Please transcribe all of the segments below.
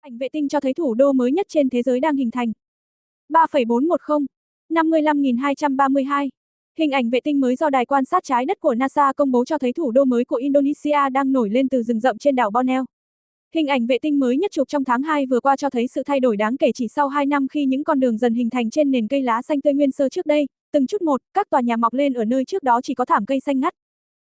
Ảnh vệ tinh cho thấy thủ đô mới nhất trên thế giới đang hình thành. 3,410 55.232. Hình ảnh vệ tinh mới do Đài quan sát trái đất của NASA công bố cho thấy thủ đô mới của Indonesia đang nổi lên từ rừng rậm trên đảo Borneo. Hình ảnh vệ tinh mới nhất chụp trong tháng 2 vừa qua cho thấy sự thay đổi đáng kể chỉ sau 2 năm khi những con đường dần hình thành trên nền cây lá xanh tươi nguyên sơ trước đây, từng chút một, các tòa nhà mọc lên ở nơi trước đó chỉ có thảm cây xanh ngắt.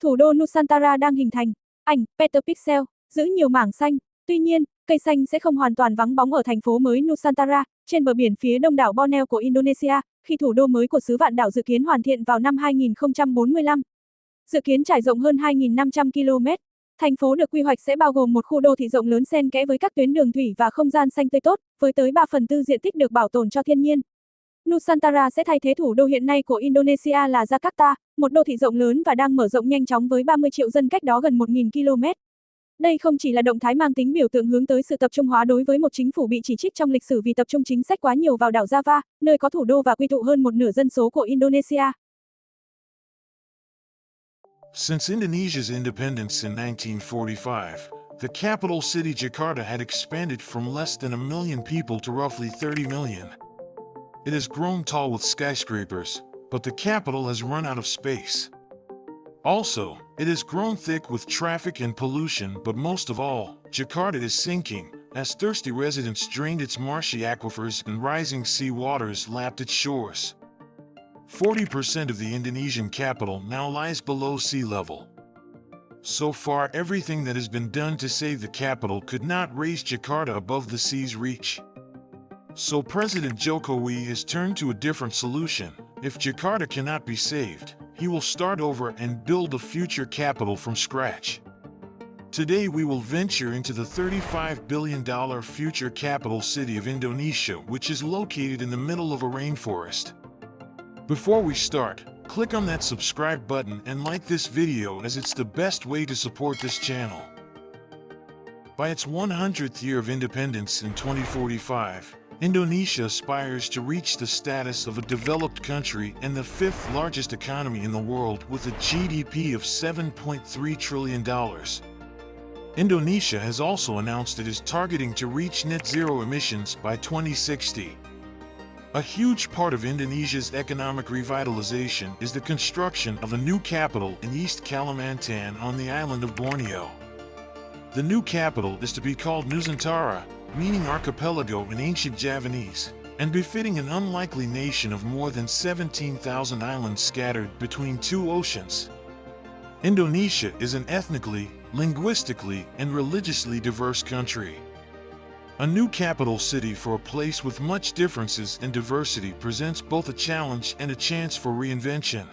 Thủ đô Nusantara đang hình thành. Ảnh, Peter Pixel, giữ nhiều mảng xanh. Tuy nhiên, cây xanh sẽ không hoàn toàn vắng bóng ở thành phố mới Nusantara, trên bờ biển phía đông đảo Borneo của Indonesia, khi thủ đô mới của xứ vạn đảo dự kiến hoàn thiện vào năm 2045. Dự kiến trải rộng hơn 2.500 km. Thành phố được quy hoạch sẽ bao gồm một khu đô thị rộng lớn xen kẽ với các tuyến đường thủy và không gian xanh tươi tốt, với tới 3/4 diện tích được bảo tồn cho thiên nhiên. Nusantara sẽ thay thế thủ đô hiện nay của Indonesia là Jakarta, một đô thị rộng lớn và đang mở rộng nhanh chóng với 30 triệu dân cách đó gần 1.000 km. Đây không chỉ là động thái mang tính biểu tượng hướng tới sự tập trung hóa đối với một chính phủ bị chỉ trích trong lịch sử vì tập trung chính sách quá nhiều vào đảo Java, nơi có thủ đô và quy tụ hơn một nửa dân số của Indonesia. Since Indonesia's independence in 1945, the capital city Jakarta had expanded from less than 1 million people to roughly 30 million. It has grown tall with skyscrapers, but the capital has run out of space. Also, it has grown thick with traffic and pollution, but most of all, Jakarta is sinking, as thirsty residents drained its marshy aquifers and rising sea waters lapped its shores. 40% of the Indonesian capital now lies below sea level. So far, everything that has been done to save the capital could not raise Jakarta above the sea's reach. So President Jokowi has turned to a different solution. If Jakarta cannot be saved, he will start over and build a future capital from scratch. Today we will venture into the $35 billion future capital city of Indonesia, which is located in the middle of a rainforest. Before we start, click on that subscribe button and like this video as it's the best way to support this channel. By its 100th year of independence in 2045, Indonesia aspires to reach the status of a developed country and the 5th largest economy in the world with a GDP of $7.3 trillion. Indonesia has also announced it is targeting to reach net zero emissions by 2060. A huge part of Indonesia's economic revitalization is the construction of a new capital in East Kalimantan on the island of Borneo. The new capital is to be called Nusantara, meaning archipelago in ancient Javanese, and befitting an unlikely nation of more than 17,000 islands scattered between two oceans. Indonesia is an ethnically, linguistically, and religiously diverse country. A new capital city for a place with much differences and diversity presents both a challenge and a chance for reinvention.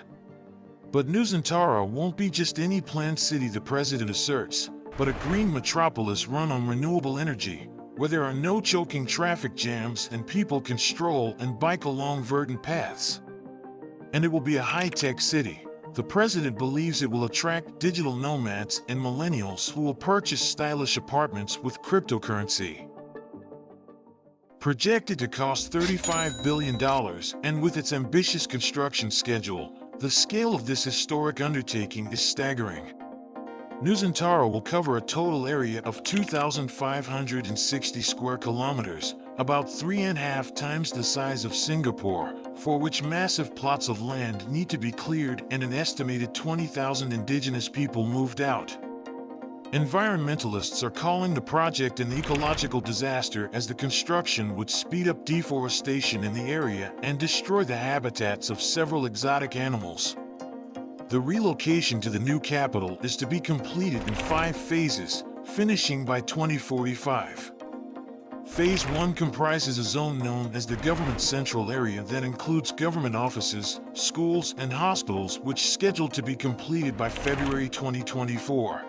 But Nusantara won't be just any planned city, the president asserts, but a green metropolis run on renewable energy, where there are no choking traffic jams and people can stroll and bike along verdant paths. And it will be a high-tech city. The president believes it will attract digital nomads and millennials who will purchase stylish apartments with cryptocurrency. Projected to cost $35 billion, and with its ambitious construction schedule, the scale of this historic undertaking is staggering. Nusantara will cover a total area of 2,560 square kilometers, about 3.5 times the size of Singapore, for which massive plots of land need to be cleared and an estimated 20,000 indigenous people moved out. Environmentalists are calling the project an ecological disaster as the construction would speed up deforestation in the area and destroy the habitats of several exotic animals. The relocation to the new capital is to be completed in 5 phases, finishing by 2045. Phase 1 comprises a zone known as the Government Central Area that includes government offices, schools, and hospitals, which is scheduled to be completed by February 2024.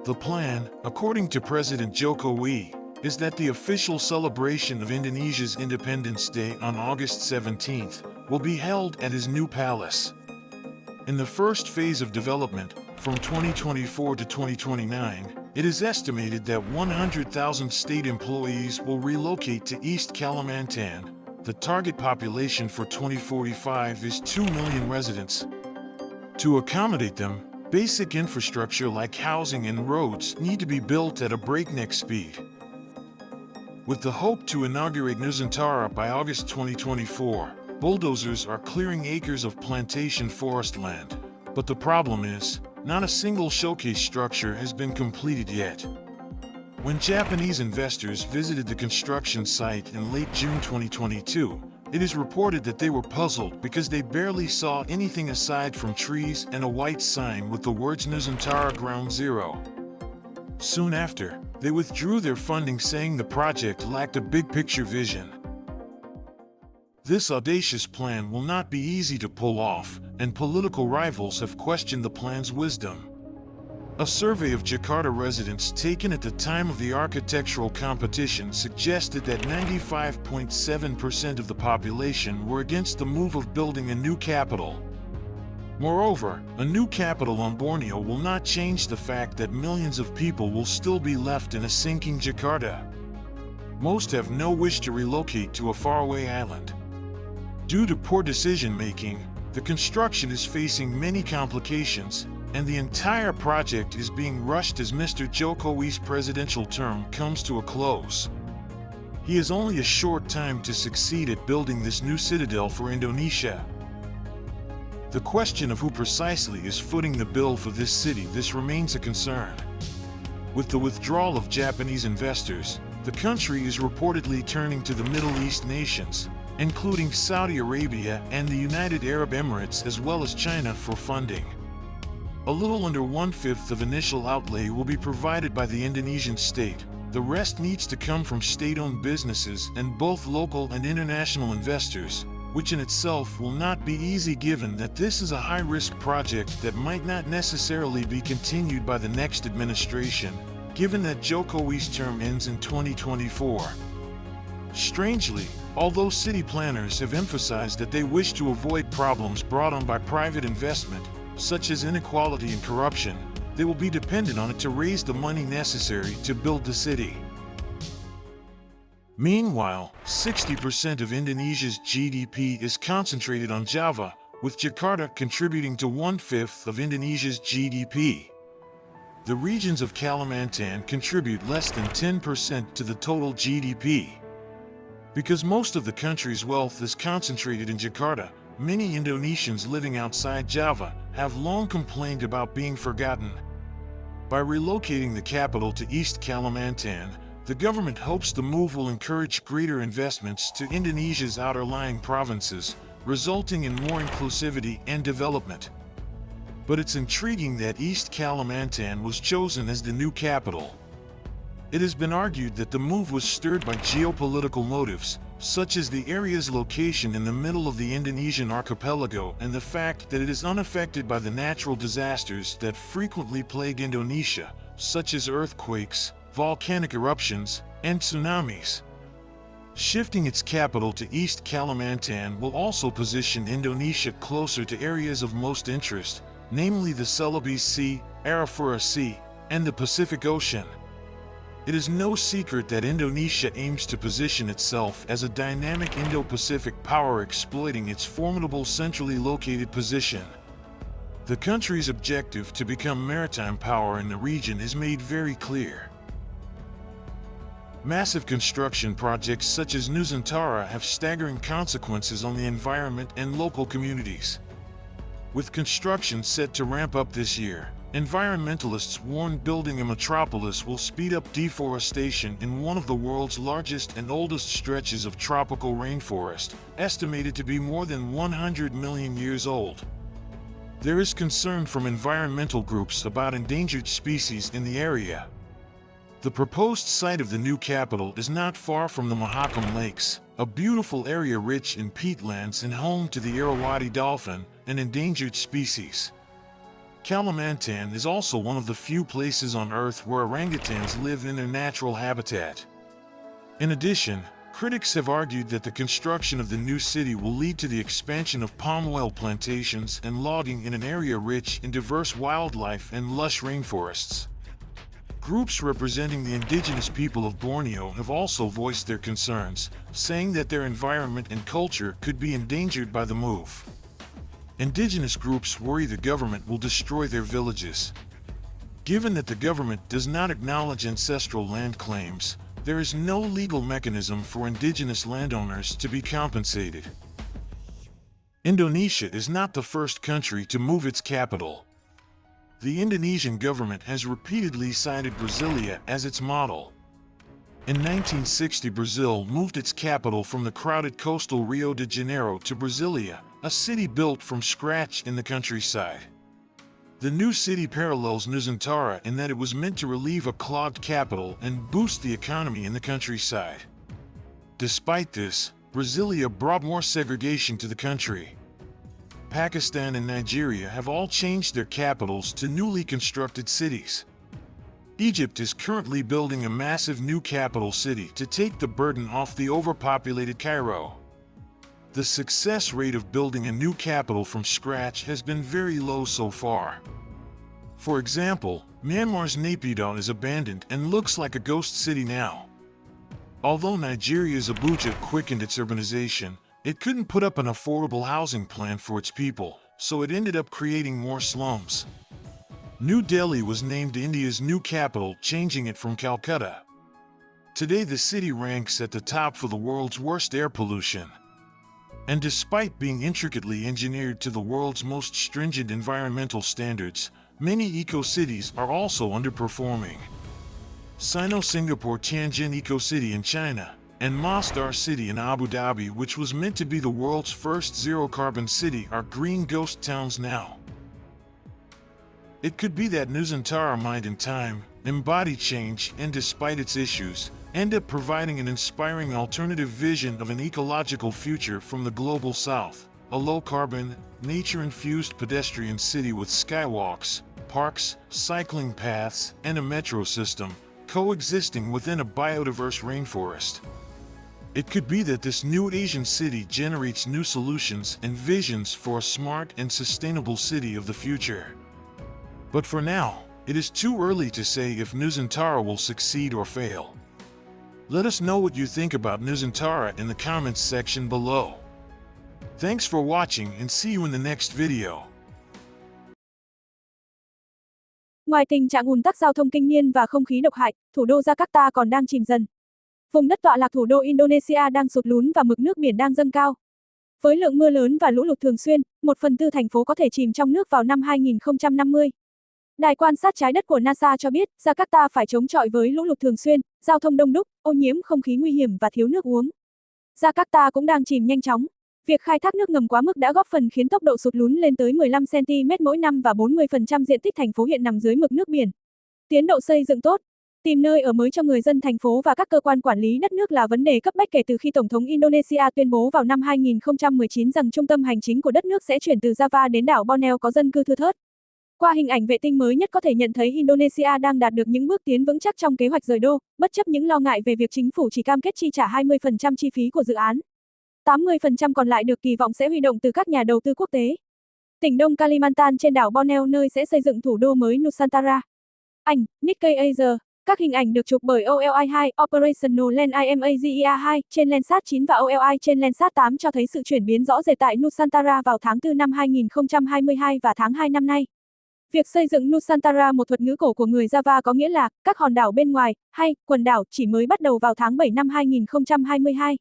The plan, according to President Jokowi, is that the official celebration of Indonesia's Independence Day on August 17th will be held at his new palace. In the first phase of development, from 2024 to 2029, it is estimated that 100,000 state employees will relocate to East Kalimantan. The target population for 2045 is 2 million residents. To accommodate them, basic infrastructure like housing and roads need to be built at a breakneck speed. With the hope to inaugurate Nusantara by August 2024, bulldozers are clearing acres of plantation forest land. But the problem is, not a single showcase structure has been completed yet. When Japanese investors visited the construction site in late June 2022, it is reported that they were puzzled because they barely saw anything aside from trees and a white sign with the words Nusantara Ground Zero. Soon after, they withdrew their funding, saying the project lacked a big-picture vision. This audacious plan will not be easy to pull off, and political rivals have questioned the plan's wisdom. A survey of Jakarta residents taken at the time of the architectural competition suggested that 95.7% of the population were against the move of building a new capital. Moreover, a new capital on Borneo will not change the fact that millions of people will still be left in a sinking Jakarta. Most have no wish to relocate to a faraway island. Due to poor decision-making, the construction is facing many complications, and the entire project is being rushed as Mr. Jokowi's presidential term comes to a close. He has only a short time to succeed at building this new citadel for Indonesia. The question of who precisely is footing the bill for this remains a concern. With the withdrawal of Japanese investors, the country is reportedly turning to the Middle East nations, including Saudi Arabia and the United Arab Emirates as well as China, for funding. A little under 1/5 of initial outlay will be provided by the Indonesian state. The rest needs to come from state-owned businesses and both local and international investors, which in itself will not be easy given that this is a high-risk project that might not necessarily be continued by the next administration, given that Jokowi's term ends in 2024. Strangely, although city planners have emphasized that they wish to avoid problems brought on by private investment, such as inequality and corruption, they will be dependent on it to raise the money necessary to build the city. Meanwhile, 60% of Indonesia's GDP is concentrated on Java, with Jakarta contributing to 1/5 of Indonesia's GDP. The regions of Kalimantan contribute less than 10% to the total GDP. Because most of the country's wealth is concentrated in Jakarta, many Indonesians living outside Java have long complained about being forgotten. By relocating the capital to East Kalimantan, the government hopes the move will encourage greater investments to Indonesia's outer-lying provinces, resulting in more inclusivity and development. But it's intriguing that East Kalimantan was chosen as the new capital. It has been argued that the move was stirred by geopolitical motives, such as the area's location in the middle of the Indonesian archipelago and the fact that it is unaffected by the natural disasters that frequently plague Indonesia, such as earthquakes, volcanic eruptions, and tsunamis. Shifting its capital to East Kalimantan will also position Indonesia closer to areas of most interest, namely the Celebes Sea, Arafura Sea, and the Pacific Ocean. It is no secret that Indonesia aims to position itself as a dynamic Indo-Pacific power, exploiting its formidable centrally located position. The country's objective to become maritime power in the region is made very clear. Massive construction projects such as Nusantara have staggering consequences on the environment and local communities. With construction set to ramp up this year, environmentalists warn building a metropolis will speed up deforestation in one of the world's largest and oldest stretches of tropical rainforest, estimated to be more than 100 million years old. There is concern from environmental groups about endangered species in the area. The proposed site of the new capital is not far from the Mahakam Lakes, a beautiful area rich in peatlands and home to the Irrawaddy dolphin, an endangered species. Kalimantan is also one of the few places on Earth where orangutans live in their natural habitat. In addition, critics have argued that the construction of the new city will lead to the expansion of palm oil plantations and logging in an area rich in diverse wildlife and lush rainforests. Groups representing the indigenous people of Borneo have also voiced their concerns, saying that their environment and culture could be endangered by the move. Indigenous groups worry the government will destroy their villages. Given that the government does not acknowledge ancestral land claims, there is no legal mechanism for indigenous landowners to be compensated. Indonesia is not the first country to move its capital. The Indonesian government has repeatedly cited Brasilia as its model. In 1960, Brazil moved its capital from the crowded coastal Rio de Janeiro to Brasilia, a city built from scratch in the countryside. The new city parallels Nusantara in that it was meant to relieve a clogged capital and boost the economy in the countryside. Despite this, Brasilia brought more segregation to the country. Pakistan and Nigeria have all changed their capitals to newly constructed cities. Egypt is currently building a massive new capital city to take the burden off the overpopulated Cairo. The success rate of building a new capital from scratch has been very low so far. For example, Myanmar's Naypyidaw is abandoned and looks like a ghost city now. Although Nigeria's Abuja quickened its urbanization, it couldn't put up an affordable housing plan for its people, so it ended up creating more slums. New Delhi was named India's new capital, changing it from Calcutta. Today the city ranks at the top for the world's worst air pollution. And despite being intricately engineered to the world's most stringent environmental standards, many eco-cities are also underperforming. Sino-Singapore Tianjin Eco-City in China, and Masdar City in Abu Dhabi, which was meant to be the world's first zero-carbon city, are green ghost towns now. It could be that Nusantara might in time embody change and, despite its issues, end up providing an inspiring alternative vision of an ecological future from the global south, a low-carbon, nature-infused pedestrian city with skywalks, parks, cycling paths, and a metro system, coexisting within a biodiverse rainforest. It could be that this new Asian city generates new solutions and visions for a smart and sustainable city of the future. But for now, it is too early to say if Nusantara will succeed or fail. Let us know what you think about Nusantara in the comments section below. Thanks for watching and see you in the next video. Ngoài tình trạng ùn tắc giao thông kinh niên và không khí độc hại, thủ đô Jakarta còn đang chìm dần. Vùng đất tọa lạc thủ đô Indonesia đang sụt lún và mực nước biển đang dâng cao. Với lượng mưa lớn và lũ lụt thường xuyên, 1/4 thành phố có thể chìm trong nước vào năm 2050. Đài quan sát trái đất của NASA cho biết, Jakarta phải chống chọi với lũ lụt thường xuyên, giao thông đông đúc, ô nhiễm không khí nguy hiểm và thiếu nước uống. Jakarta cũng đang chìm nhanh chóng. Việc khai thác nước ngầm quá mức đã góp phần khiến tốc độ sụt lún lên tới 15 cm mỗi năm và 40% diện tích thành phố hiện nằm dưới mực nước biển. Tiến độ xây dựng tốt. Tìm nơi ở mới cho người dân thành phố và các cơ quan quản lý đất nước là vấn đề cấp bách kể từ khi Tổng thống Indonesia tuyên bố vào năm 2019 rằng trung tâm hành chính của đất nước sẽ chuyển từ Java đến đảo Borneo có dân cư thưa thớt. Qua hình ảnh vệ tinh mới nhất có thể nhận thấy Indonesia đang đạt được những bước tiến vững chắc trong kế hoạch rời đô, bất chấp những lo ngại về việc chính phủ chỉ cam kết chi trả 20% chi phí của dự án. 80% còn lại được kỳ vọng sẽ huy động từ các nhà đầu tư quốc tế. Tỉnh Đông Kalimantan trên đảo Borneo nơi sẽ xây dựng thủ đô mới Nusantara. Ảnh, Nikkei Asia. Các hình ảnh được chụp bởi OLI2 Operational Lens IMAGEA2 trên Landsat 9 và OLI trên Landsat 8 cho thấy sự chuyển biến rõ rệt tại Nusantara vào tháng 4 năm 2022 và tháng 2 năm nay. Việc xây dựng Nusantara, một thuật ngữ cổ của người Java có nghĩa là các hòn đảo bên ngoài, hay quần đảo, chỉ mới bắt đầu vào tháng 7 năm 2022.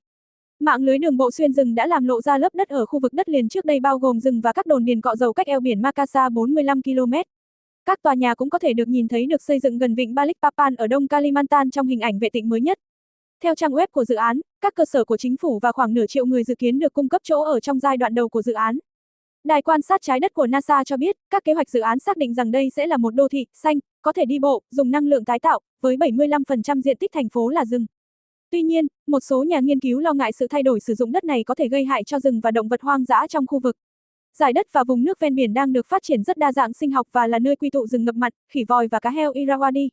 Mạng lưới đường bộ xuyên rừng đã làm lộ ra lớp đất ở khu vực đất liền trước đây bao gồm rừng và các đồn điền cọ dầu cách eo biển Makassar 45 km. Các tòa nhà cũng có thể được nhìn thấy được xây dựng gần vịnh Balikpapan ở Đông Kalimantan trong hình ảnh vệ tinh mới nhất. Theo trang web của dự án, các cơ sở của chính phủ và khoảng nửa triệu người dự kiến được cung cấp chỗ ở trong giai đoạn đầu của dự án. Đài quan sát trái đất của NASA cho biết, các kế hoạch dự án xác định rằng đây sẽ là một đô thị xanh, có thể đi bộ, dùng năng lượng tái tạo, với 75% diện tích thành phố là rừng. Tuy nhiên, một số nhà nghiên cứu lo ngại sự thay đổi sử dụng đất này có thể gây hại cho rừng và động vật hoang dã trong khu vực. Dải đất và vùng nước ven biển đang được phát triển rất đa dạng sinh học và là nơi quy tụ rừng ngập mặn, khỉ vòi và cá heo Irrawaddy.